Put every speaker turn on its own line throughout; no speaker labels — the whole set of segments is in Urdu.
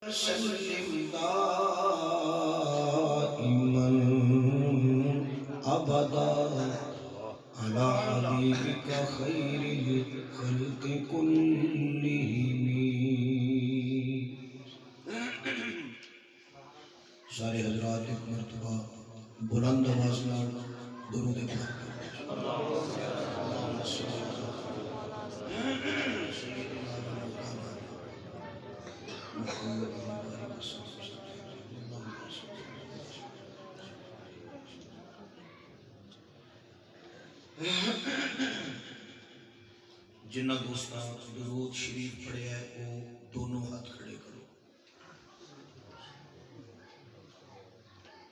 وسلم دائما ابدا على حبيبك خير الخلق كلهم. سارے حضرات ایک مرتبہ بلند آواز نال درود پاک جنہ دوستاں درود شریف پڑھیا ہے وہ دونوں ہاتھ کھڑے کرو.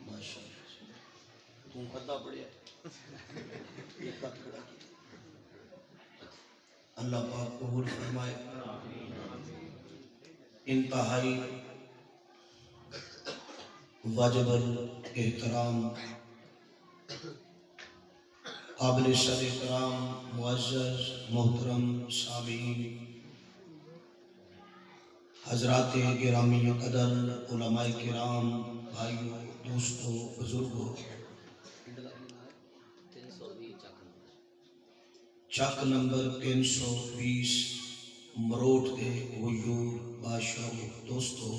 ماشاءاللہ تم پتہ پڑھیا ہے ایک ہاتھ کھڑا کیا. اللہ پاک قبول فرمائے. انتہائی واجب الاحترام قابل سر احترام معزز محترم سامعین حضرات گرامی قدر علماء کرام بھائیوں دوستوں بزرگوں چک نمبر 320 مروٹ کے غیور بادشاہ دوستوں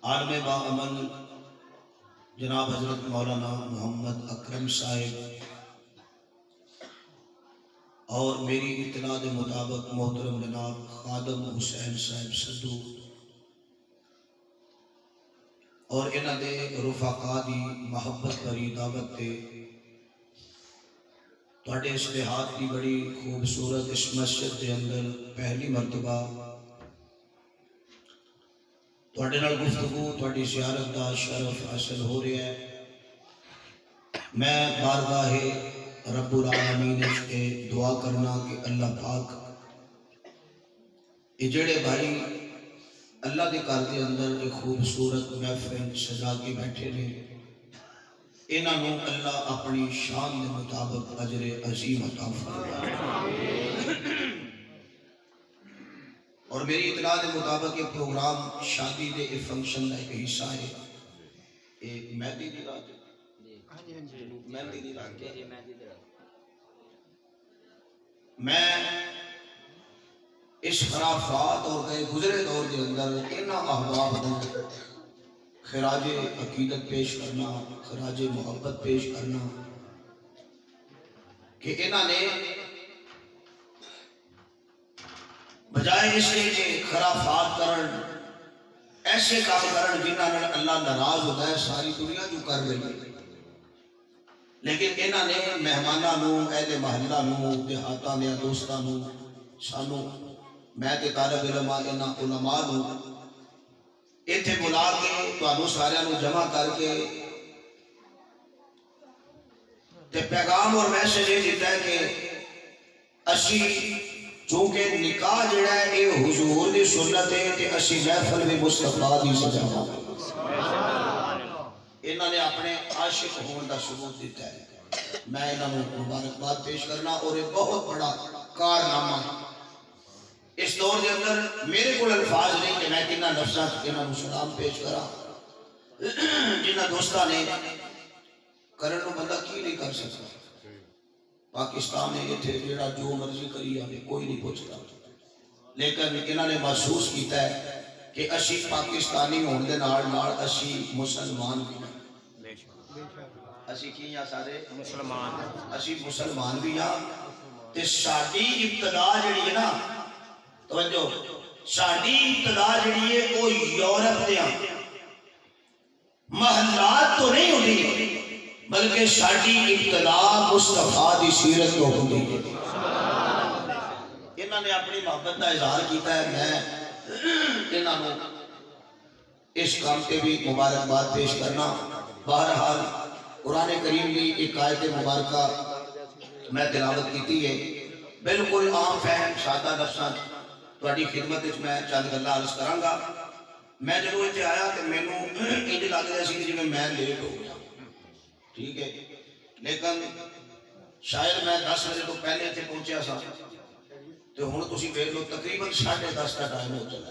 عالم با عمل جناب حضرت مولانا محمد اکرم صاحب اور میری اطلاع کے مطابق محترم جناب خادم حسین صاحب سدھو اور انہاں دے رفقا دی محبت بھری دعوت تے تواڈے اس دیہات کی بڑی خوبصورت اس مسجد کے اندر پہلی مرتبہ تواڈے نال گفتگو تواڈی زیارت دا شرف حاصل ہو رہا ہے. میں بارگاہ رب العالمین سے دعا کرنا کہ اللہ پاک یہ جڑے بھائی اللہ کے گھر کے اندر ایک خوبصورت محفل سجا کے بیٹھے نے انہاں نوں اللہ اپنی شان کے مطابق اجر عظیم عطا فرمائے. اور میری اطلاع کے مطابق یہ پروگرام شادی دے ایک فنکشن کا ایک حصہ ہے. ایک مہندی دی رات مہندی دی رات میں اس خرافات اور گئے گزرے دور کے اندر انہاں احباب کو خراج عقیدت پیش کرنا خراج محبت پیش کرنا کہ انہاں نے بجائے اس کے کہ خرافات کرن ایسے کام کرن جنہاں نے اللہ ناراض ہوتا ہے ساری دنیا جو کر رہی ہے لیکن انہاں نے مہماناں نوں اہل محلہ نوں دیہاتاں دے دوستاں نوں سانوں میں تے طالب علم انہاں علماء نوں ایتھے بلا کے تانوں سارے نوں جمع کر کے تے پیغام اور میسج یہ دیتا ہے کہ اسی چونکہ نکاح جڑا ہے یہ حضور دی سنت ہے تے اسی محفل میں مصطفیٰ دی سجاوا انہاں نے اپنے عاشق ہون دا ثبوت دیتا ہے. میں انہاں نوں مبارکباد پیش کرنا اور ایک بہت بڑا کارنامہ اس دور کے اندر میرے کو الفاظ نہیں کہ میں کنہ لفظاں انہاں نوں سلام پیش کرا جنہاں دوستاں نے کرن نوں بندہ کی نہیں کر سکتا. پاکستان نے اتنے جڑا جو مرضی کری آئے کوئی نہیں پوچھتا لیکن انہوں نے محسوس کیتا ہے کہ اسی پاکستانی ہونے دے نال نال اسی مسلمان بھی ہیں. اسی کی یا سارے مسلمان اسی مسلمان بھی ہیں تے ساڈی ابتدا جڑی ہے نا توجہ ساڈی ابتدا جڑی ہے وہ یورپ دے محلات تو نہیں ہوتی بلکہ ساڈی ابتدا مصطفیٰ دی سیرت تو ہوتی ہے. انہاں نے اپنی محبت کا اظہار کیتا ہے. میں انہاں نوں اس کام کے بھی مبارکباد پیش کرنا. بہرحال قرآن کریم کی ایک آیت مبارکہ میں تلاوت کیتی ہے بالکل عام فہم سادہ لفظاں تہاڈی خدمت وچ میں چند گلاں عرض کراں گا. میں جدوں اتنے آیا تو مینوں انج لگ رہا سی جویں میں لیٹ ہو گیا ٹھیک ہے لیکن شاید میں 10 بجے تو پہلے اتنے پہنچیا سا تو ہوں تھی ویکھ لو تقریباً 10:30 کا ٹائم ہو چلا.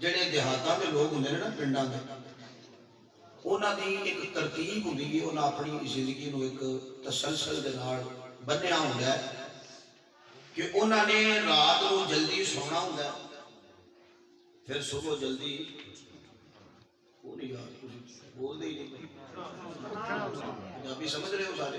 ਜਿਹੜੇ ਦਿਹਾਤਾਂ ਦੇ ਲੋਕ ਹੁੰਦੇ ਨੇ ਨਾ ਪਿੰਡਾਂ ਦੇ ਉਹਨਾਂ ਦੀ ਇੱਕ ਤਰਤੀਬ ਹੁੰਦੀ ਹੈ ਉਹਨਾਂ ਆਪਣੀ ਜ਼ਿੰਦਗੀ ਨੂੰ ਇੱਕ ਤਸਲਸਲ ਦੇ ਨਾਲ ਬੰਨਿਆ ਹੁੰਦਾ ਹੈ ਕਿ ਉਹਨਾਂ ਨੇ ਰਾਤ ਨੂੰ ਜਲਦੀ ਸੌਣਾ ਹੁੰਦਾ ਹੈ ਫਿਰ ਸਵੇਰ ਜਲਦੀ ਉਹ ਨਹੀਂ ਯਾਰ ਤੁਸੀਂ ਬੋਲਦੇ ਹੀ ਨਹੀਂ ਪੰਜਾਬੀ ਸਮਝ ਰਹੇ ਹੋ ਸਾਰੇ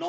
9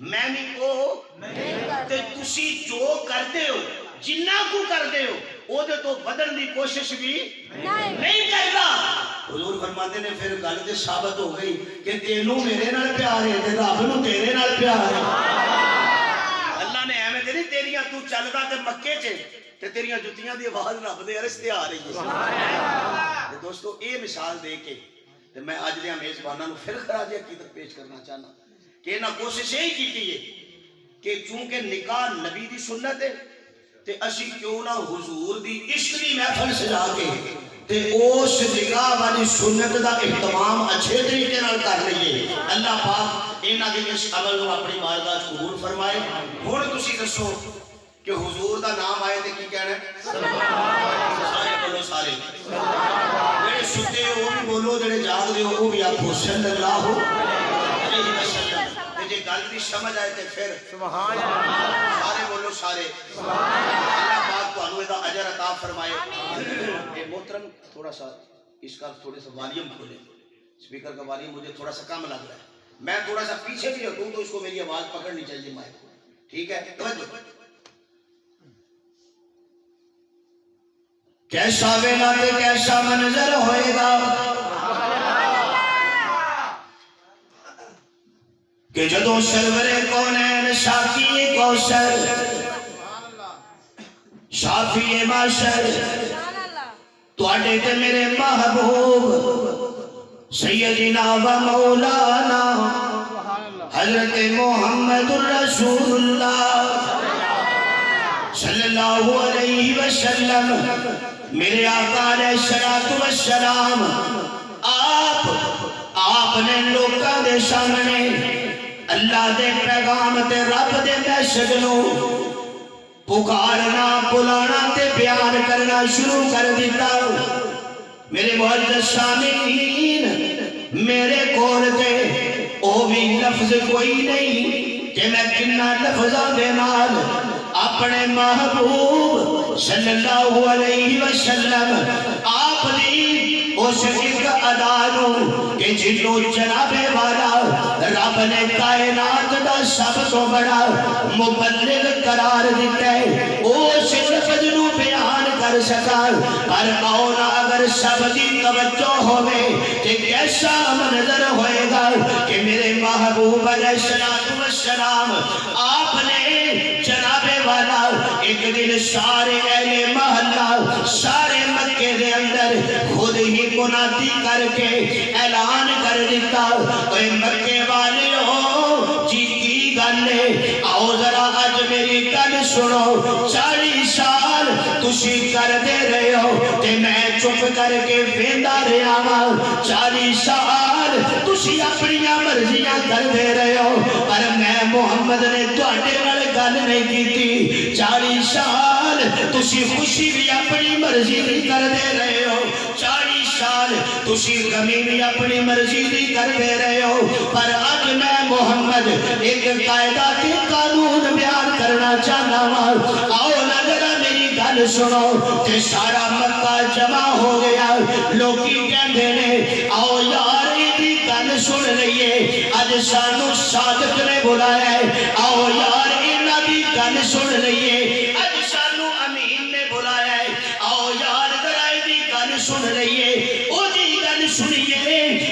میں بھی وہ تے تسی جو کردے ہو جنہ کو کردے ہو او دے تو بدن دی کوشش بھی نہیں کرتا. حضور فرماتے نے پھر گل تے ثابت ہو گئی کہ تینوں میرے نال پیار ہے تے رب نوں تیرے نال پیار ہے. اللہ نے ایویں تے نہیں تیریاں تو چلدا تے مکے چ تے تیریاں جُتیاں دی آواز رب دے عرش تے آ رہی ہے. تے دوستو اے مثال دے کے تے میں اج دے میزباناں نوں پھر خراج عقیدت پیش کرنا چاہنا کہ انہاں کوشش یہی کیتی ہے کہ چونکہ نکاح نبی دی سنت ہے تے اسی کیوں نہ حضور دی عشق دی محفل سجا کے تے اس نکاح والی سنت دا اہتمام اچھے طریقے نال کر لئیے. اللہ پاک انہاں دے اس عمل نوں اپنی بارگاہ وچ قبول فرمائے. ہن تسی دسو کہ حضور دا نام آئے تے کی کہنا ہے؟ صلی اللہ علیہ وسلم. سارے بولو سارے. جڑے ستے ہو وہ بھی بولو, جڑے جاگ دے ہو وہ بھی آکھو صلی اللہ علیہ وسلم. جے گل دی سمجھ آئے تے پھر سبحان اللہ. سارے بولو سارے. اللہ پاک تانوں دا اجر عطا فرمائے. اے محترم تھوڑا سا اس کا تھوڑے سا والیوم کھولے, اسپیکر کا والیوم مجھے تھوڑا سا کم لگ رہا ہے. میں تھوڑا سا پیچھے بھی ہٹوں تو اس کو میری آواز پکڑنی چاہیے مائک کو. ٹھیک ہے توجہ. کیسا ویلا تے کیسا منظر ہوئے گا کہ جدوں سرور کونین شافی کوثر شافی معاشر تواڈے تے میرے محبوب سیدنا و مولانا حضرت محمد الرسول اللہ صلی اللہ علیہ وسلم میرے آقا علیہ السلام آپ نے لوکاں دے سامنے اللہ دے پیغام تے رب دے میسج نو پکارنا بلانا تے بیان کرنا شروع کر دیتا. میرے معزز سامعین میرے کول تے او بھی لفظ کوئی نہیں کہ میں کنا لفظاں دے نال اپنے محبوب صلی اللہ علیہ وسلم آپ دی اس ایک ادا نو کہ جنوں جناب والا رب نے کائنات دا سب تو بڑا مبلغ قرار دیتا ہے اس لفظ نو بیان کر سکا. پر مولا اگر سب دی توجہ ہوئے کہ کیسا منظر ہوئے گا کہ میرے محبوب علیہ السلام آپ نے جناب والا ایک دن سارے اہل محلہ سارے مکے دے اندر خود ہی منادی کر کے اعلان کر دیتا اے مکے والے ہو جی کی گلے آؤ ذرا آج میری گل سنو. 40 سال تسی کر دے رہے ہو تے میں چپ کر کے ویندا رہا ہاں. 40 سال تسی اپنی مرضیاں کر دے رہے ہو پر میں محمد نے تواڈے نال گل نہیں کیتی. 40 سال تسی خوشی بھی اپنی مرضی دی کر دے رہے ہو. 40 سال تسی غمی بھی اپنی مرضی دی کر دے رہے ہو پر آج میں محمد ایک قاعدہ کے قانون بیان کرنا چاہنا ہوں. آؤ نا ذرا میری گل سنو. تے سارا مکہ جمع ہو گیا. لوکی کہندے نے آؤ یار دی گل سن لئیے اج سانو صادق نے بلایا ہے. آؤ یار انہاں دی گل سن لئیے اج سانو امین نے بلایا ہے. آؤ یار ذرا دی گل سن لئیے او دی گل سنیے.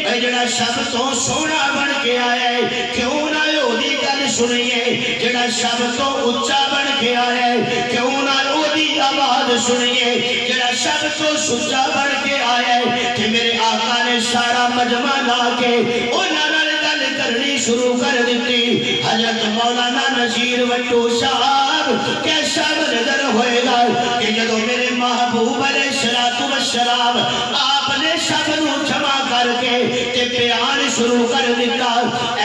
اے جڑا سب تو سونا بن کے آیا ہے کیوں نہ او دی گل سنیے. جڑا سب تو اونچا بن کے آیا ہے کیوں نہ او دی آواز سنیے. جڑا سب تو سچا بن کے آیا ہے کہ میرے آقا نے سارا مجمع لا کے انہاں نال گل کرنی شروع کر دیتی. حضرت مولانا نذیر وٹو صاحب کیسا منظر ہوئے گا کہ جدو میرے محبوب علیہ السلام آپ نے سب نو جمع کر کے تے بیان شروع کر دیتا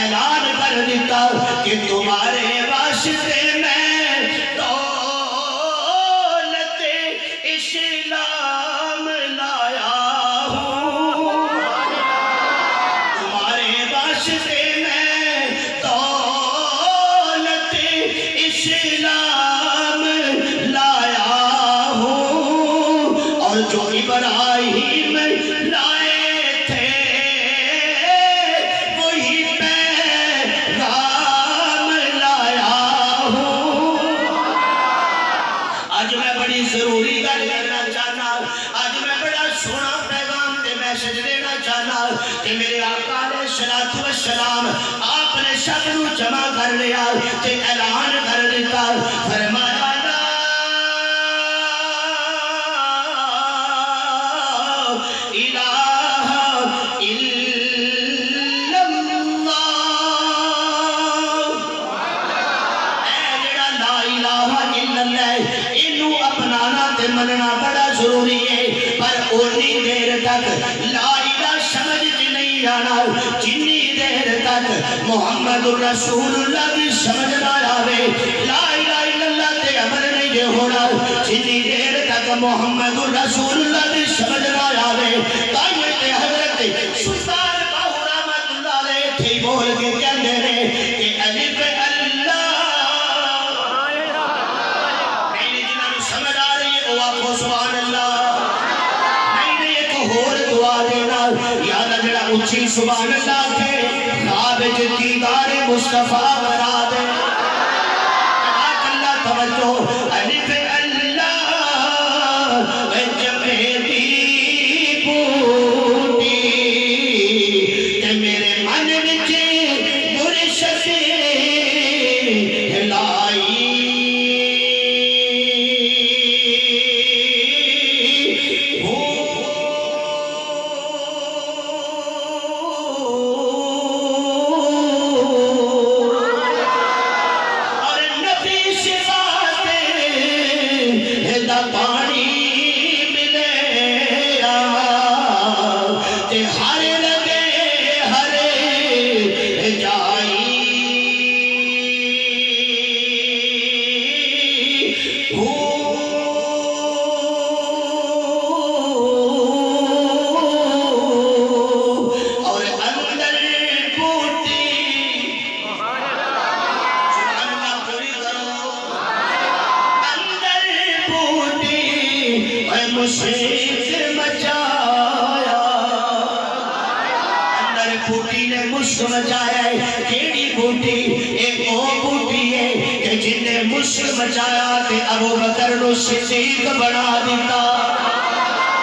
اعلان کر دیتا کہ تمہارے واسطے میں دولت اسلام لایا ہوں. تمہارے واسطے میں دولت اسلام لایا ہوں اور جو ابراہیم لائے تھے وہی پیغام بڑی ضروری گل کرنا چاہنا اج میں بڑا سونا پیغام تے میسج دینا چاہنا کہ میرے آقا علیہ الصلوۃ والسلام آپ نے سب نو جمع کر لیا تے اعلان کر دیتا فرمایا مننا بڑا ضروری ہے پر اونی دیر تک لا الہ سمجھ نہیں آنا جنی دیر تک محمد رسول اللہ بھی سمجھ نہ آوے لا الہ الا اللہ تے عمل نہیں دے ہونا جنی دیر تک محمد رسول اللہ بھی سمجھ نہ آوے تائیت حضرت سلطان باہو رحمت اللہ علیہ تھی بول کے کہنے نے کہ الف سبحان اللہ نہیں ایک اور دعا دینا یاد جڑا اچھی سبحان اللہ کے خواب دیدار مصطفیٰ کرا دے اللہ توجہ الف اللہ جب دی بوٹی کہ میرے من وچ مرشد لائی مچایا تے ابو بکر نو صدیق بنا دیتا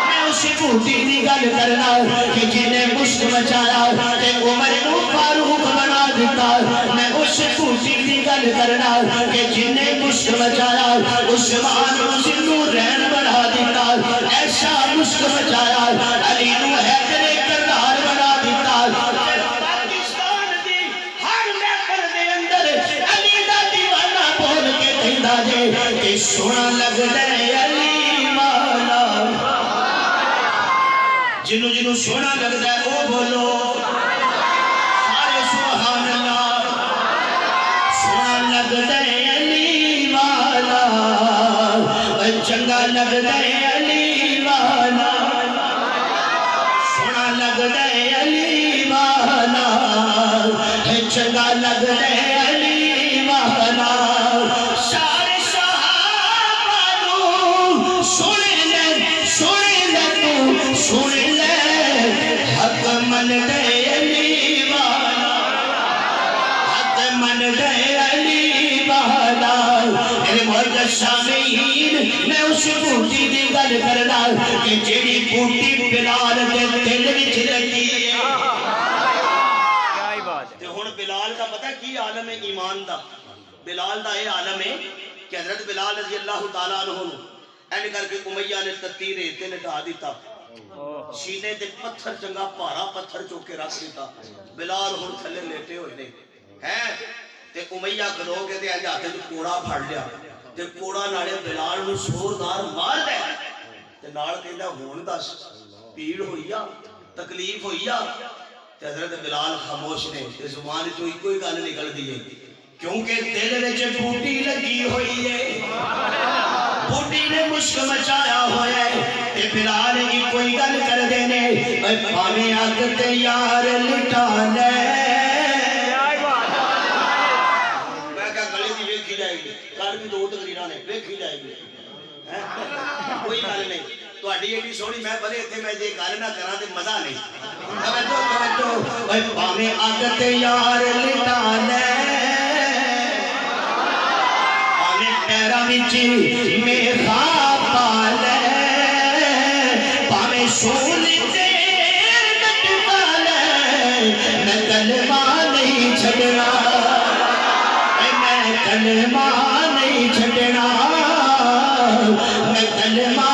میں اسی بوٹی دی گل کرنا کہ جنہیں مشک مچایا تے عمر نو فاروق بنا دیتا میں اسی بوٹی دی گل کرنا کہ جنہیں مشک مچایا عثمان نو ذو الرین بنا دیتا ایسا مشک مچایا علی نو حیدر کرار بنا دیتا کہ سونا لگ دے علی مولا جنو جنو سونا لگ دے او بولو سارے سبحان اللہ سونا لگ دے علی مولا چنگا لگ دے علی مولا سونا لگ دے علی مولا چنگا لگ دے علی مولا سن لے حق من دے علی والا حق من دے علی والا میرے معزز سامعین میں اس بوٹی دی گل کرنا کہ جیڑی بوٹی بلال دے دل وچ لگی ہے تے ہن بلال دا پتہ کی عالم ہے ایمان دا بلال دا اے عالم ہے کہ حضرت بلال رضی اللہ تعالیٰ عنہ این کر کے امیہ نے تتی ریتے لٹا دیتا سینے دے پتھر چنگا پارا پتھر چوکے رکھ دیتا بلال ہن تھلے لیٹے ہوئے نے ہیں تے امیہ کھلو کے تے آج آتے تو کوڑا پھڑ لیا تے کوڑا ناڑے بلال نو سوردار مار دے تے ناڑ کہندا ہون دس پیڑ ہوئیا تکلیف ہوئیا تے حضرت بلال خاموش نے تے زبان چوں کوئی گل نکل دی ہے کیونکہ دل وچ بوٹی لگی ہوئی ہے بوٹی نے مشک مچایا ہوا ہے تے بلال کی کوئی گل کر دینے پاویں اگ تے یار لٹا لے میں کہا گلی دی ویکھی جائے گی کل بھی دو تقریراں نے ویکھی جائے گی کوئی گل نہیں تہاڈی ایڈی سونی میں بھلے ایتھے میں جے گل نہ کراں تے مزہ نہیں توجہ پاویں اگ تے یار لٹا لے پیرا وچ میخا پا لے پاویں سولی تے لٹکا لے میں کلمہ نہیں چھڈنا میں کلمہ نہیں چھڈنا میں کلمہ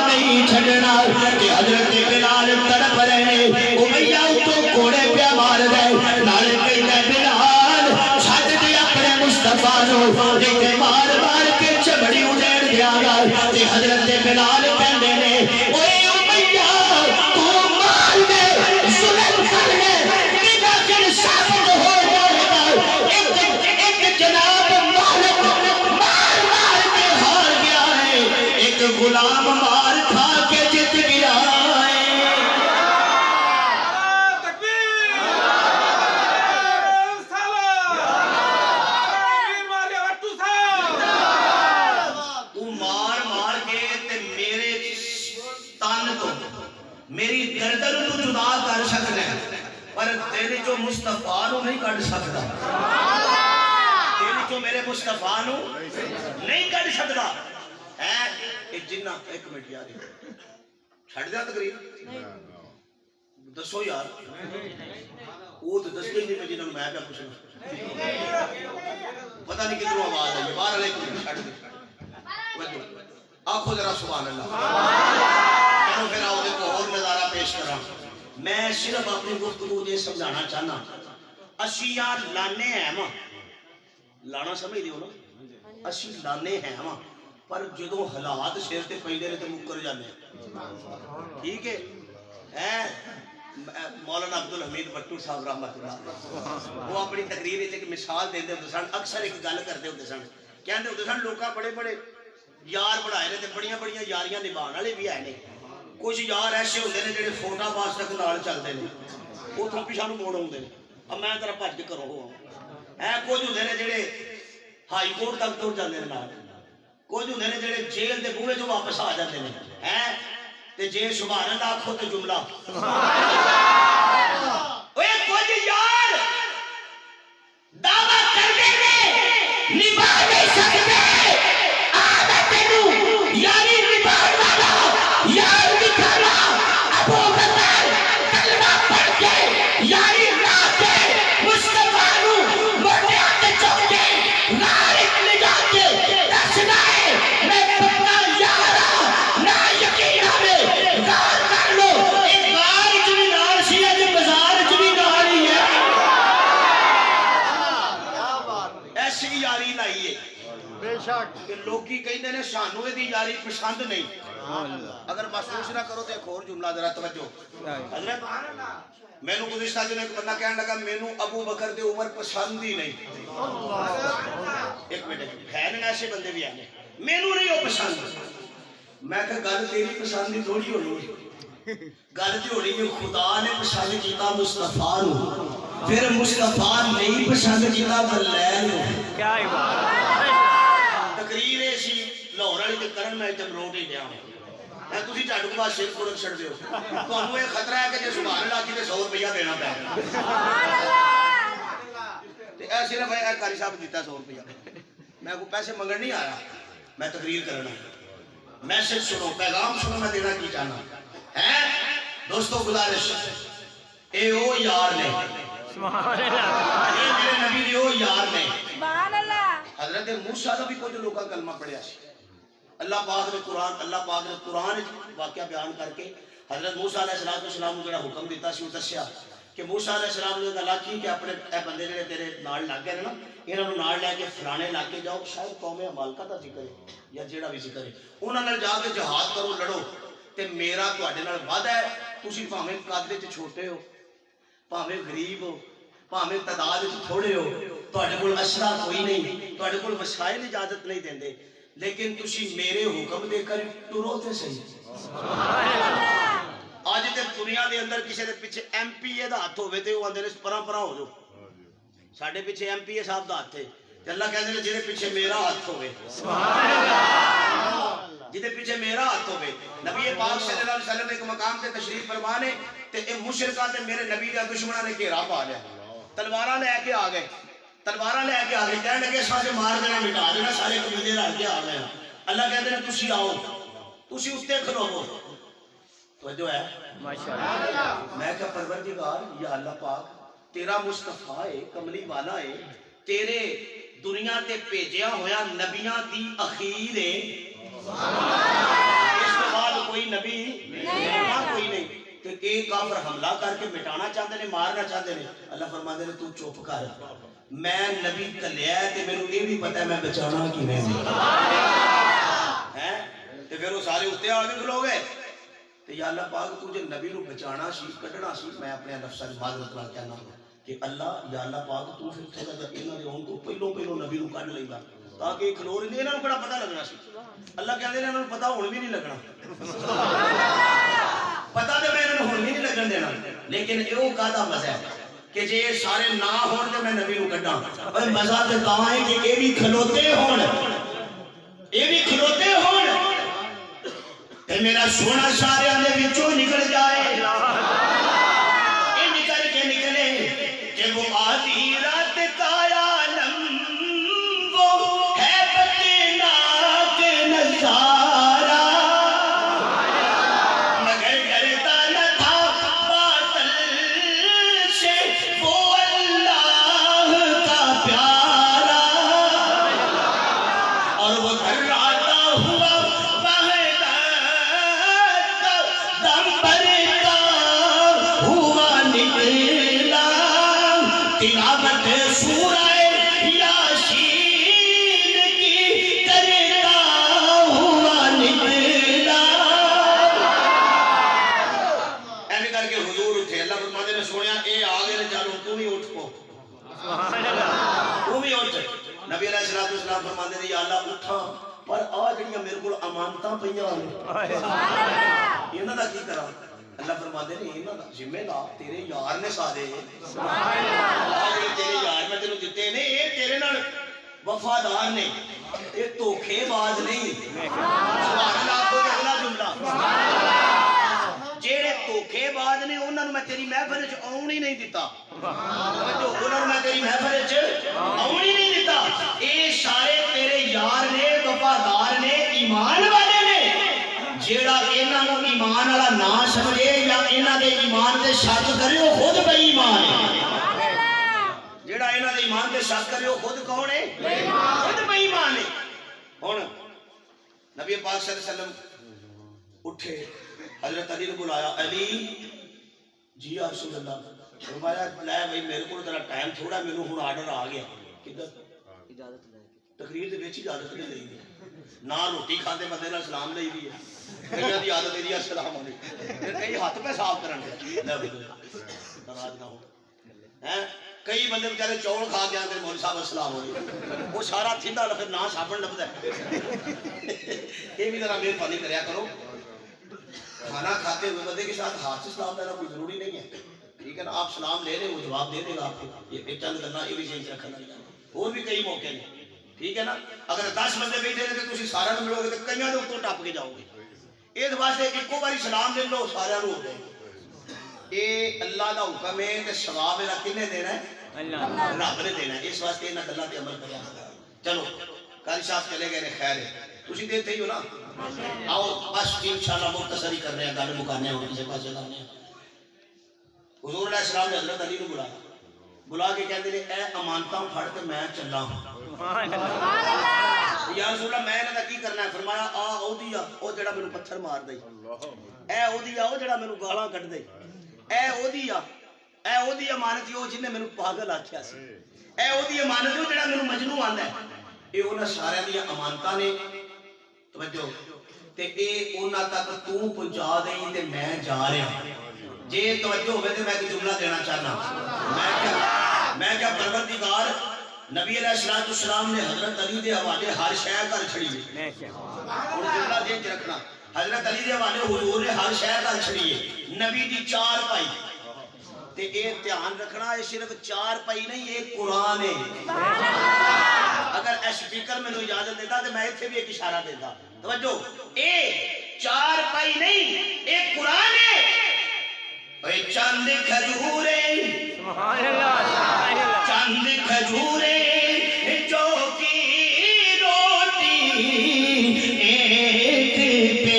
نہیں چھڈنا کہ حضرت بلال تڑپ رہے امیہ تو کوڑے پہ مار گئے نال کہندے بلال چھڈ دے اپنے مصطفیٰ نو تے مار مار کے چمڑی اجیڑ دیا گا تے حضرت بلال کہندے نے اوے امیہ تو مار دے ظلم کر لے میرا دل ثابت ہو جائے گا ایک جناب مالک مار مار کے ہار گیا ہے ایک غلام مار کھا کے جت گیا ہے تو مار مار کے تے میرے تن تو میری گردن تو جدا کر سکتا ہے پر تیرے جو مصطفیٰ نو نہیں کر سکتا تیرے جو میرے مصطفیٰ نو نہیں کر سکتا ہے ایک جنہ ایک منٹ یاد چھڑ دیا تقریر دسو یار وہ تو دستے نہیں میں جنہوں میں پہ پوچھنا پتہ نہیں کدھروں آواز ہے بار علیکم چھڑ دے آنکھوں ذرا سبحان اللہ چلو پھر آؤ دیکھو اور نظارہ پیش کر رہا ہوں میں صرف اپنی گفتگو یہ سمجھانا چاہنا اشیاء لانے ہیں ماں لانا سمجھ دیو نا اسی لانے ہیں ماں پر جدوں حالات سر تے پیندے نے تے مکر جانے ٹھیک ہے مولانا عبدالحمید بٹو صاحب رحمۃ اللہ وہ اپنی تقریر وچ ایک مثال دیندے ہوندے سن اکثر ایک گل کردے ہوندے سن کہندے ہوندے سن لوکاں بڑے بڑے یار بنائے نے تے بڑیاں بڑیاں یاریاں نبھان والے بھی آئے نے کچھ یار ایسے ہوندے نے جڑے فوٹا پاس تک نال چلدے نے اوتھوں پیچھے نوں موڑ اوندے نے اب میں ذرا بھج کے کرو ہو کچھ ہوندے نے جڑے ہائی کورٹ تک ٹر جاندے نے نال کچھ ہوندے نے جڑے جیل دے بوہے چوں واپس آ جاندے نے تے جے سبحان اللہ آکھو تے جملہ اوے کچھ یار دعویٰ کردے نے نبھا نہیں سکدے عادت نو یاری نبھان والا یار دکھانا ابو بکر کلمہ پڑھ کے یاری راتے مصطفیٰ نو موٹیاں تے چوکے غارق لے جا کے دسنا ہے میں پکا یارا نہ یقین آوے غار کر لو ایک غار چ بھی نال سی اج بازار چ بھی نال ہی ہے ایسی یاری لائیے بے شک کہ لوکی کہندے نے سانو دی یاری پسند نہیں اگر محسوس نہ کرو تو ایک اور جملہ ذرا توجہ حضرت مینوں گزشتہ دن ایک بندہ کہنے لگا مینوں ابو بکر دی عمر پسند ہی نہیں ایک منٹ ہے نا ایسے بندے بھی آنے مینوں نہیں وہ پسند میں کہ گل تیری پسند ہی تھوڑی ہونی گل تے ہونی کہ خدا نے پسند کیتا مصطفیٰ نو پھر مصطفیٰ نہیں پسند کیتا بلال نو کیا تقریر ایسی لاہور والی تے کرن میں تے روٹ ہی دیا میں تسی جھٹ کو بعد شیر کوڑ چھڑ دیو تانوں یہ خطرہ ہے کہ جے سبحان اللہ کی تے 100 روپیہ دینا پے سبحان اللہ تے اے صرف اے قاری صاحب دیتا 100 روپیہ میں کو پیسے منگن نہیں آیا میں تقریر کرنا میسج سنو پیغام سنو میں دینا کی چاہنا ہے دوستو گزارش اے او یار نے سبحان اللہ اے میرے نبی دی او یار نے سبحان اللہ حضرت موسیٰ دا بھی کچھ لوگاں کلمہ پڑھیا سی اللہ پاک نے قرآن واقعہ بیان کر کے حضرت موسیٰ علیہ السلام نے جڑا حکم دیتا سی وہ دسیا کہ موسیٰ علیہ السلام نے اللہ کی کہ اپنے اے بندے جڑے تیرے نال لگ گئے نا انہاں نوں نال لے کے فلانے علاقے جاؤ شاید قوم عمالقہ دا ذکر ہے یا جیڑا بھی ذکر ہے انہاں نال جا کے جہاد کرو لڑو تے میرا تواڈے نال وعدہ ہے تسی بھاویں قد وچ چھوٹے ہو بھاویں غریب ہو بھاویں تعداد وچ تھوڑے ہو تواڈے کول اسلحہ کوئی نہیں تواڈے کول وسائل اجازت نہیں دیندے لیکن تسی میرے حکم دے کر ٹرو تے صحیح سبحان اللہ اج تے دنیا دے اندر کسے دے پیچھے ایم پی اے دا ہاتھ ہوے تے او اندر اس پراں پراں ہو جاؤ ساڈے پیچھے ایم پی اے صاحب دا ہاتھ ہے تے اللہ کہندے نے جے پیچھے میرا ہاتھ ہوے سبحان اللہ جے پیچھے میرا ہاتھ ہوے نبی پاک صلی اللہ علیہ وسلم ایک مقام تے تشریف فرما نے تے اے مشرکاں تے میرے نبی دے دشمناں نے گھیرا پا لیا تلواراں لے کے آ گئے تلوار لے کے آ گئے کہنے لگے سارے مار دینا مٹا دینا سارے قبیلے رل کے آ گئے اللہ کہتے ہیں تسی آؤ تسی اتنے کھلوو توجہ ہے میں کہا پروردگار یا اللہ پاک تیرا مصطفیٰ ہے کملی والا ہے تیرے دنیا تے بھیجیا ہویا نبیاں دی اخیر ہے اس کے بعد کوئی نبی کوئی نہیں کہ ایک کافر حملہ کر کے مٹانا چاہتے ہیں مارنا چاہتے ہیں اللہ فرماتے ہیں تو چپ کر میں نبی کلیا ہے تے میرے یہ بھی پتہ ہے میں بچانا کی نہیں ہے تے پھر وہ سارے اتنے آ کے کھلو گئے تے یا اللہ پاک تجھے نبی نو بچانا سی کڈنا سی میں اپنے نفس وچ معذرت نال کہنا کہ اللہ یا اللہ پاک تو پھر تھوڑا جا انہاں دے ہون تو پہلو نبی نو کڈ لیندا تاکہ کھلور نہیں انہاں نو بڑا پتہ لگنا سی اللہ کہندے انہاں نو پتہ ہن بھی نہیں لگنا پتہ تے میں انہاں نو ہن بھی نہیں لگن دینا لیکن ایو کادا مزہ ہے کہ جے سارے نہ ہون تے میں نبی نو کڈاں اوے مزہ تے تاں ہے کہ اے بھی کھلوتے ہون اے بھی کھلوتے ہون تے میرا سونا سارے دے وچوں نکل جائے اے نکل کے نکلے کہ وہ آدھی رات کا عالم وہ ہے بدناک نظارہ مگر ڈرتا نہ تھا باطل سے وہ اللہ کا پیارا اور وہ تھراتا ہوا تلاوت سورہ یاسین کی کرتا ہوا نکلا ایسے کر کے حضور اٹھے اللہ فرماتے نے سنیا اے آگے نے چلو تو بھی اٹھ کو تو بھی اٹھ نبی علیہ السلام فرماتے نے یا اللہ اٹھا پر آ جڑیاں میرے کو امانتاں پئیاں نے انہاں دا کی کراں اللہ فرماتے ہیں انہاں دا ذمہ لا تیرے یار نے سادے تیرے یار میں تینوں دتے نے اے تیرے نال وفادار نے اے دھوکے باز نہیں سبحان اللہ کو اگلا جملہ جیڑے دھوکے باز نے انہاں نوں میں تیری محفل وچ آون ہی نہیں دتا انہاں نوں میں تیری محفل وچ آون ہی نہیں دتا اے سارے تیرے یار نے وفادار نے ایمان والے نے جیڑا انہاں نوں ایمان والا نہ سمجھے یا انہاں دے ایمان تے شک کرے او خود بے ایمان ہے جیڑا انہاں دے ایمان تے شک کرے او خود کون ہے خود بے ایمان ہے ہن نبی پاک صلی اللہ علیہ وسلم اٹھے حضرت علی نے بلایا علی جی یا رسول اللہ فرمایا لے بھائی میرے کو ذرا ٹائم تھوڑا مینوں ہن آرڈر آ گیا کدھر اجازت لے تقریر دے وچ اجازت لے لئی نہ روٹی کھاندے بندے نال سلام لئی دی ہے کئی دی عادت ہے السلام علیکم کئی ہاتھ پہ صاف کرن دے ناراض نہ ہو ہیں کئی بندے بیچارے چول کھا کے آندے مولوی صاحب السلام علیکم وہ سارا تھیندا پھر نہ صابن لبدا ہے یہ بھی ذرا مہربانی کریا کرو کھانا کھاتے ہوئے بندے کے ساتھ ہاتھ سے سلام لینا کوئی ضروری نہیں ہے ٹھیک ہے نا آپ سلام لے لیں وہ جواب دے دے گا آپ کو یہ چند گلاں یہ بھی چینج رکھنا اور بھی کئی موقع ہیں ٹھیک ہے نا اگر 10 بندے بیٹھے ہیں تو تسی سارا نوں ملو گے تو کئیاں دے اوپر ٹپ کے جاؤ گے اس واسطے ایکو باری سلام دے لو سارا نوں ہو جائے اے اللہ دا حکم ہے تے ثواب اے کنے دینا ہے اللہ رب نے دینا ہے اس واسطے انہاں گلاں تے عمل کریا چلو قاری صاحب چلے گئے نے خیر ہے تسی تے تھے ہی ہو نا آؤ بس انشاءاللہ مختصر ہی کر رہے ہیں گل مکانے ہیں کسی پاسے جانے ہیں حضور علیہ السلام نے حضرت علی کو بلا کے کہندے نے اے امانتاں پھڑ کے میں چلا یا رسول اللہ میں انہاں دا کی کرنا ہے فرمایا آ او دی آ او جڑا مینوں پتھر مار دے اے او دی آ او جڑا مینوں گالاں کڈ دے اے او دی امانت او جن نے مینوں پاگل آکھیا سی اے او دی امانت او جڑا مینوں مجنوں آندا ہے اے انہاں سارے دی امانتاں نے توجہ تے اے انہاں تک تو پہنچا دیں تے میں جا رہا جے توجہ ہوئے تے میں ایک جملہ دینا چاہنا میں کیا پروردگار نبی علیہ السلام نے حضرت علی دے حوالے ہر شے کر چھڑی ہے اور جملہ ذہن چ رکھنا حضرت علی دے حوالے حضور نے ہر شے کر چھڑی ہے نبی دی 4 پائی تے اے دھیان رکھنا اے صرف 4 پائی نہیں اے قرآن ہے اگر اسپیکر میں اجازت دیتا تو میں ایتھے بھی ایک اشارہ دیتا توجہ اے 4 پائی نہیں اے قرآن ہے اے چند کھجورے چند کھجورے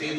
3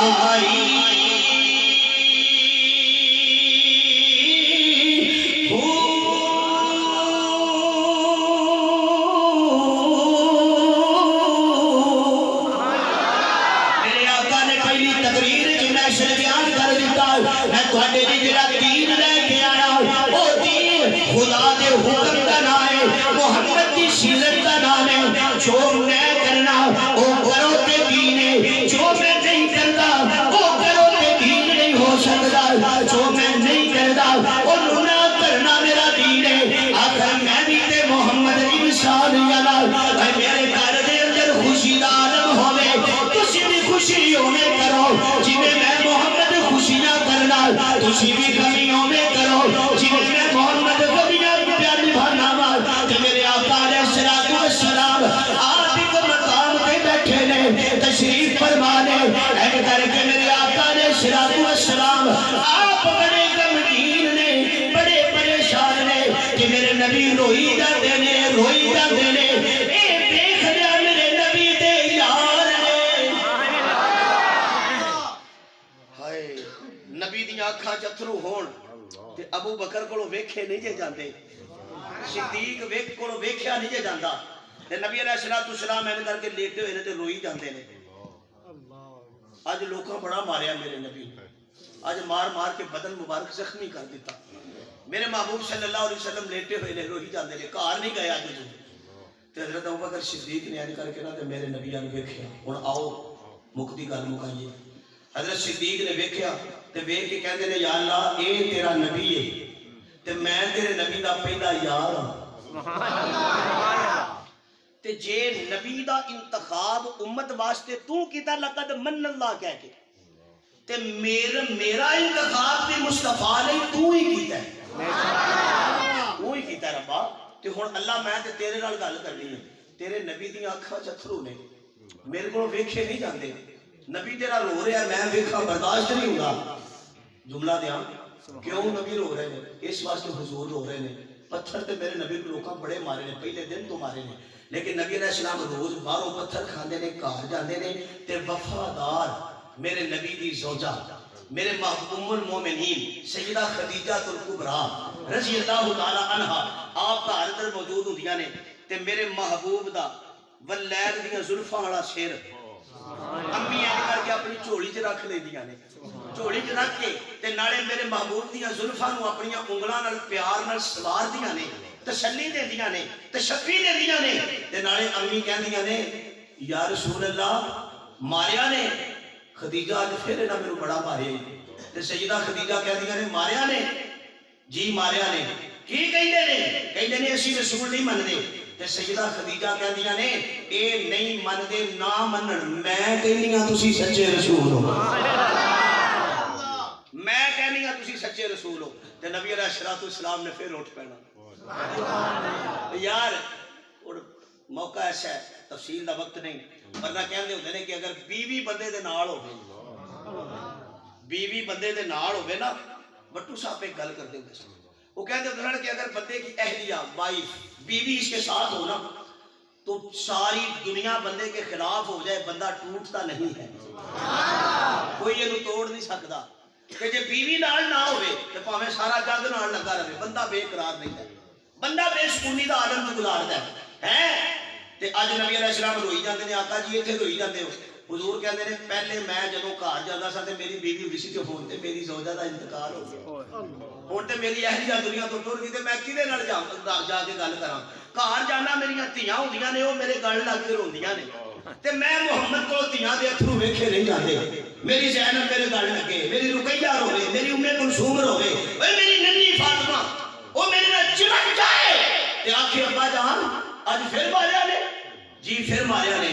آئی خدا دے حکم دا نام ہے محمد دی شیرت دا نام ہے جو میں کرنا او کرو تے دین ہے جو میں نہیں کردا او کرو تے دین نہیں ہو سکدا جو میں نہیں کردا او نہ کرنا میرا دین ہے آخر میں بھی تے محمد انسان یالا اے میرے گھر دے اندر خوشی دا عالم ہوے تسی بھی خوشی ہوے کرو جویں میں محمد خوشیاں کرنا تسی بھی غمیوں میں کرو جویں میں محمد میرے آقا علیہ السلام آپ ایک مقام پہ بیٹھے نے تشریف فرمانے ایک کر کے میرے آقا علیہ السلام آپ بڑے غمگین نے بڑے پریشان نے کہ میرے نبی روئی جاندے نے اے دیکھ لیا میرے نبی دے یار نے ہائے نبی دی آنکھاں چتھرو ہون تے ابو بکر کولوں ویکھے نہیں جے جاندے صدیق ویکھ کو ویکھیا نہیں جے جاندا تے نبی علیہ السلام میں کر کے لیٹے ہوئے نے تے روئی جاندے نے اج لوکاں بڑا ماریا میرے نبی اج مار مار کے بدن مبارک زخمی کر دیتا میرے محبوب صلی اللہ علیہ وسلم لیٹے ہوئے نے روئی جاندے نے گھر نہیں گئے اج تے حضرت ابوبکر صدیق نے ان کر کے نا تے میرے نبی نے ویکھیا ہن آؤ مکتی گل مکائیے حضرت صدیق نے ویکھیا تے ویکھ کے کہندے نے یا اللہ اے تیرا نبی ہے تے میں تیرے نبی دا پہلا یار ہاں تے جے نبی دا انتخاب امت واسطے تو کیتا لقد من اللہ کہہ کے تے میرا انتخاب تے مصطفیٰ نے تو ہی کیتا ہے تو ہی کیتا ہے ربا تے ہن اللہ میں تے تیرے نال گل کرنی ہے تیرے نبی دی آنکھاں چتھرو نے میرے کو ویکھے نہیں جاندے نبی تیرا رو رہا ہے میں ویکھا برداشت نہیں ہوندا جملہ دیاں کیوں نبی رو رہے ہیں اس واسطے حضور رو رہے ہیں پتھر تے میرے نبی کو لوکاں بڑے مارے نے پہلے دن تو مارے نے لیکن نبی علیہ السلام روز باہروں پتھر کھاندے نے گھر جاندے نے تے وفادار میرے نبی دی زوجہ میرے ام المومنین سیدہ خدیجہ الکبریٰ رضی اللہ تعالی عنہا آپ کا اندر موجود ہوندیاں نے تے میرے محبوب دا واللیل دیاں زلفاں والا شیر امی آ کر کے اپنی جھولی چ رکھ لیندیاں نے جھولی چ رکھ کے تے نالے میرے محبوب دیاں زلفاں نو اپنی انگلاں نال پیار نال سوار دیاں نے تسلی دیندیاں نے تشفی دیندیاں نے تے نالے امی کہندیاں نے یا رسول اللہ ماریا نے خدیجہ اج پھر انہاں میرے بڑا مارے تے سیدہ خدیجہ کہندیاں نے ماریا نے جی ماریا نے کی کہندے نے اسی رسول نہیں مندے تے سیدہ خدیجہ کہندیاں نے اے نہیں مندے نہ منن میں کہندیاں تسی سچے رسول ہو میں کہندیاں تسی سچے رسول ہو تے نبی علیہ السلام نے پھر اٹھ پینا یار موقع ایسا ہے تفصیل دا وقت نہیں ورنہ کہندے ہوندے نے کہ اگر بیوی بندے دے نال ہوے نا بٹو صاحب ایک گل کرتے ہوئے وہ کہتے ہیں کہ اگر بندے کی اہلیہ وائف بیوی اس کے ساتھ ہو نا تو ساری دنیا بندے کے خلاف ہو جائے بندہ ٹوٹتا نہیں ہے کوئی یہ توڑ نہیں سکتا کہ جب بیوی نال نہ ہوئے تو پاویں سارا جگ نال لگا رہے بندہ بے قرار نہیں ہے بندہ بے سکونی دا عالم تو گزارتا ہے تے اج نبی علیہ السلام روئی جاندے نے آقا جی ایتھے روئی جاندے ہو حضور کہندے نے پہلے میں جدوں گھر جاندا سا تے میری بیوی ہوندی سی تے ہن تے میری زوجہ دا انتقال ہو گیا ہن تے میری اہلیہ دنیا تو ٹر گئی تے میں کدے نال جا کے گل کراں گھر جانا میریاں دھیاں ہوندیاں نے او میرے گل لگ کے روندیاں نے تے میں محمد کو دھیاں دے اتھرو ویکھے نہیں جاندے میری زینب میرے گل لگے میری رقیہ روے میری ام کلثوم روے اوے میری ننھی فاطمہ او میرے نال چمک جائے تے آکھے ابا جان اج پھر ماریا نے جی پھر ماریا نے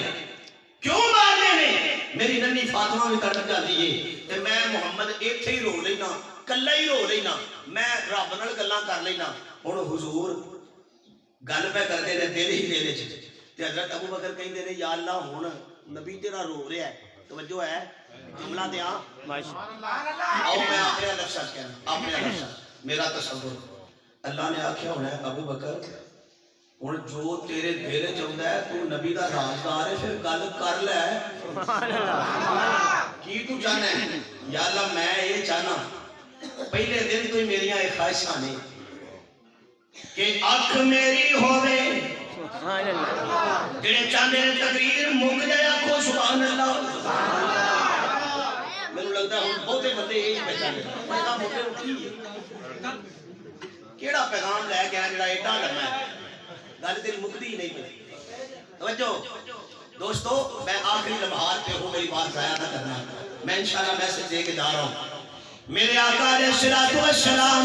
کیوں مارنے نے میری ننھی فاطمہ بھی تڑپ جاتی ہے تے میں محمد ایتھے ہی رو لینا کلا ہی رو لینا میں رب نال گلاں کر لینا ہن حضور گل پہ کردے نے دل ہی دل وچ تے حضرت ابو بکر کہندے نے یا اللہ ہن نبی تیرا رو رہا ہے توجہ ہے جملہ دیاں ماشاءاللہ او میں اپنے لفظ کہنا اپنے لفظ میرا تصور اللہ نے آکھیا ہونا ہے ابو بکر ہن جو تیرے دل چ ہوندا ہے تو نبی دا رازدار ہے پھر گل کر لے کی تو چاہنا ہے یا اللہ میں یہ چاہنا پہلے دن تو ہی میری یہ خواہشاں نے کہ اکھ میری ہوے جڑے چاہتے ہیں تقریر مک جائے آخو سبحان اللہ میرے لگتا ہے بہتے بندے یہی پہچانے کیڑا پیغام لے کے جڑا ایڈا کرنا ہے گل تیری مکتی ہی نہیں پڑی توجہ دوستو میں آخری لمحات پہ ہوں میری بات ضائع نہ کرنا میں انشاءاللہ میسج دے کے جا رہا ہوں میرے آقا علیہ السلام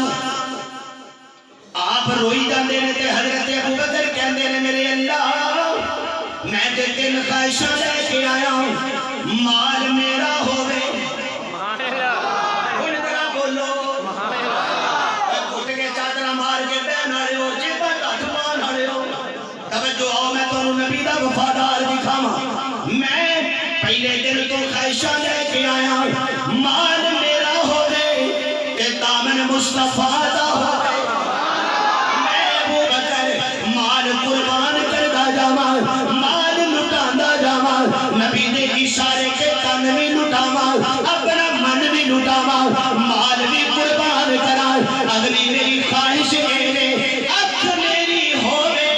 آپ روئی جاندے نے تے حضرت ابوبکر کہندے نے میرے اللہ میں تے تین خواہشاں لے کے آیا ہوں مال میرا ہوے ہن ذرا بولو گھٹ کے چادر مار کے بہن والے ہو جیبا ہاتھ مار والے ہو توجہ آؤ میں تانوں نبی دا وفادار دکھاواں میں پہلے دن تو خواہشاں لے کے آیا ہوں مال میرا ہوے تے دامن مصطفیٰ دا ہوے قربان کردہ جاواں مال لٹاندا جاواں نبی دے اشارے کے تن بھی لٹاواں اپنا من بھی لٹاواں مال بھی قربان کراں اگلی میری خواہش ہے اکھ میری ہوے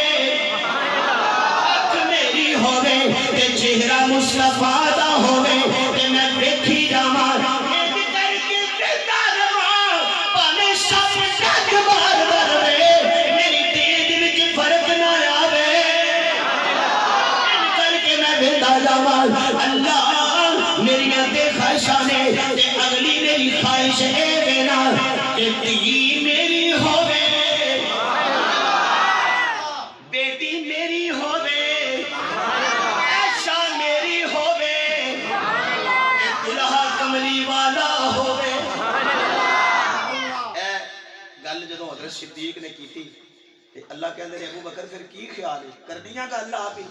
تے چہرہ مصطفیٰ دا ہوے تے میں دیکھی جاواں اللہ میری تے خواہشاں نے تے اگلی میری خواہش ہے دینا کہ دھی میری ہوے بیٹی میری ہوے عائشہ میری ہوے دلہا کملی والا ہوے اے گل جدوں حضرت صدیق نے کیتی تے اللہ کہندے نے ابو بکر پھر کی خیال ہے کرنیاں گل آپ ہی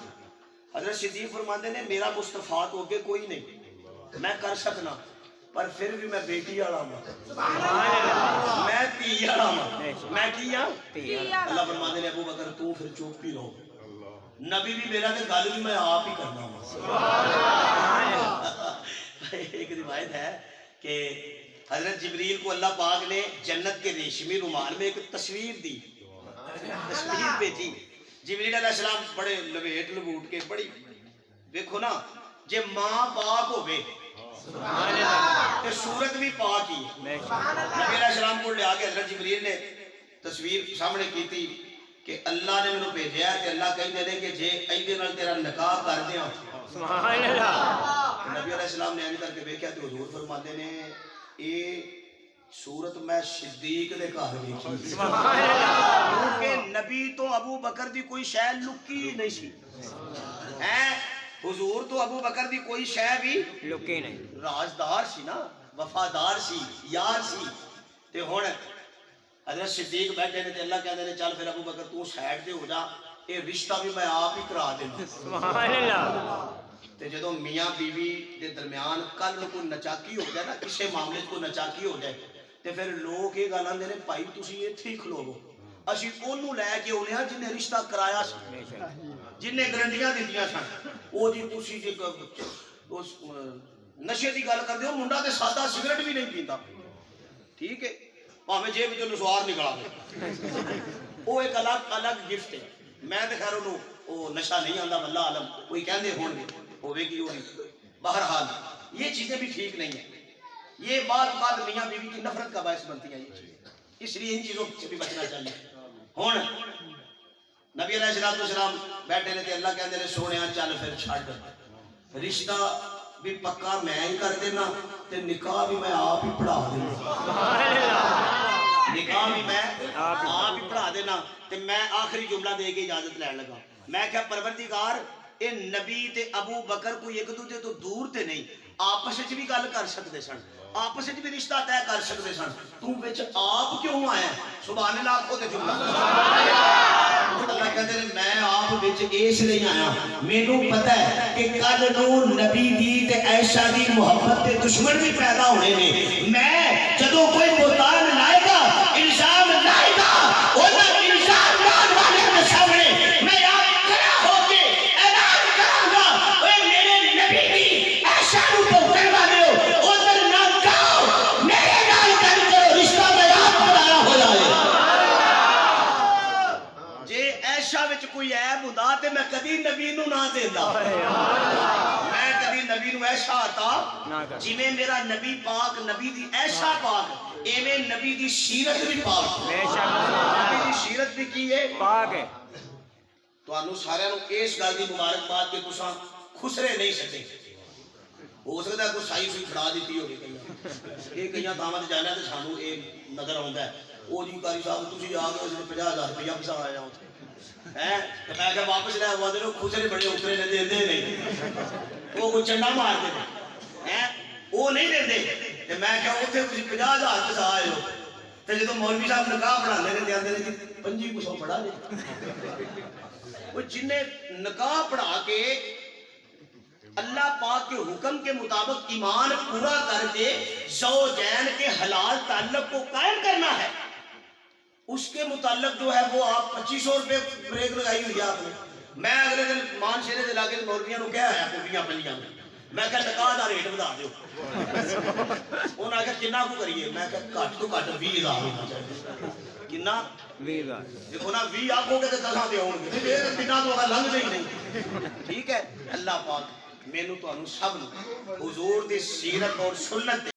حضرت صدیق فرماندے نے میرا مصطفیٰ تو اگے کوئی نہیں میں کر سکنا پر پھر بھی میں بیٹی والا ہوں میں تی والا ہوں میں کیا اللہ فرماندے نے ابو بکر تو پھر چوپ ہی رہو نبی بھی میرا تے گل بھی میں آپ ہی کرنا ہوں ایک روایت ہے کہ حضرت جبریل کو اللہ پاک نے جنت کے ریشمی رومال میں ایک تصویر دی تصویر بھیجی جبریل علیہ السلام بڑے لویٹ لبوٹ کے بڑی دیکھو نا جے ماں پاک ہوئے تے صورت بھی پاک ہی نبی علیہ السلام کو لے آگے حضرت جبریل نے تصویر سامنے کی تھی کہ اللہ نے میں بھیجا ہے کہ اللہ کہیں دے دے کہ جے ایدے نال تیرا نکاح کر دیا سبحان اللہ نبی علیہ السلام نے کر کے دیکھا تو حضور فرماتے نے اے صورت میں صدیق دے گھر ویکھی کیونکہ نبی تو ابو بکر دی کوئی شے لکی نہیں سی ہیں حضور تو ابو بکر دی کوئی شے بھی لکی نہیں رازدار سی نا وفادار سی یار سی تے ہن حضرت صدیق بیٹھے نے تے اللہ کہندے نے چل پھر ابو بکر تو سائیڈ تے ہو جا اے رشتہ بھی میں آپ ہی کرا دینا سبحان اللہ تے جدوں میاں بیوی دے درمیان کل کوئی نچاکی ہو جائے نا کسے معاملے کو نچاکی ہو جائے تے پھر لوگ یہ گل آندے نے بھائی تسی ایتھے ہی کھلوو اسی اونوں لے کے اونے ہاں جن رشتہ کرایا سی جن نے گارنٹیاں دتیاں سن او جی تسی جے اس نشے دی گل کردے ہو منڈا تے سادہ سگریٹ بھی نہیں پیندا ٹھیک ہے بھاویں جیب وچوں نسوار نکلا دے او ایک الگ گفٹ ہے میں تے خیر اونوں او نشہ نہیں آندا واللہ عالم کوئی کہندے ہون گے ہوے گی ہوگی بہرحال یہ چیزیں بھی ٹھیک نہیں ہیں یہ بعض میاں بیوی کی نفرت کا باعث بنتی ہیں یہ چیزیں اس لیے ان چیزوں سے بھی بچنا چاہیے ہن نبی علیہ السلام بیٹھے نے تے اللہ کہندے نے سونیا چل پھر چھڈ رشتہ بھی پکا میں ہی کر دینا تے نکاح بھی میں آپ ہی پڑھا دینا نکاح بھی میں آپ ہی پڑھا دینا تے میں آخری جملہ دے کے اجازت لین لگا میں کہا پروردگار اے نبی تے ابو بکر کوئی ایک دوسرے تو دور تے نہیں آپس وچ بھی گل کر سکدے سن آپس وچ بھی رشتہ طے کر سکدے سن تو وچ آپ کیوں آیا سبحان اللہ کو تے جملہ اللہ کہتے ہیں میں آپ وچ اس لیے آیا مینوں پتہ ہے کہ کل نو نبی دی تے عائشہ دی محبت تے دشمن بھی پیدا ہونے نے میں جدوں کوئی بہتان لائے گا الزام لائے گا انہاں الزام لانے والے کے سامنے میں آپ کھڑا ہو کے اعلان کراں گا اے میرے نبی دی عائشہ نو بہتان والے ہو
پاک
جویں میرا نبی پاک نبی دی ایشا پاک ایویں نبی دی سیرت بھی پاک
بے شک
نبی دی سیرت بھی کی ہے
پاک ہے
تانوں سارے نوں اس گل دی مبارکباد کہ تساں خسرے نہیں سکے ہو سکتا ہے کوئی سائی سی پھڑا دیتی ہوگی یہ کئی دعوت جانا تو سانوں یہ نظر آتا ہے وہ جی قاری صاحب تھی آ گئے 50,000 روپیہ پسا آیا میں کہ واپس لے آوا دے خسرے بڑے اترے نے دے نہیں وہ کوئی چنڈا مارتے ہیں وہ نہیں دے میں کہ اتنے تھی 50,000 پسا آئے ہو تو جب مولوی صاحب نکاح پڑھانے نے آتے ہیں جی 2500 پڑھا لے وہ جن نے نکاح پڑھا کے اللہ پاک کے حکم کے مطابق ایمان پورا کر کے زوجین کے حلال تعلق کو قائم کرنا ہے اس کے متعلق جو ہے وہ آپ 2500 روپے بریک لگائی ہوئی آپ نے میں اگلے دن مان شیرے دے لاگے مولویاں نو کہا ہے کٹیاں پلیاں میں کہا نکاح دا ریٹ بتا دیو انہوں نے کہا کنا کو کریے میں کہا گھٹ تو گھٹ 20,000 ہونا چاہیے کنا
20,000
دیکھو نا 20 آنکھوں کے 10 دے ہوں گے کنا تو اگر لنگ نہیں ٹھیک ہے اللہ پاک مینوں تانوں سب نوں حضور دی سیرت اور سنت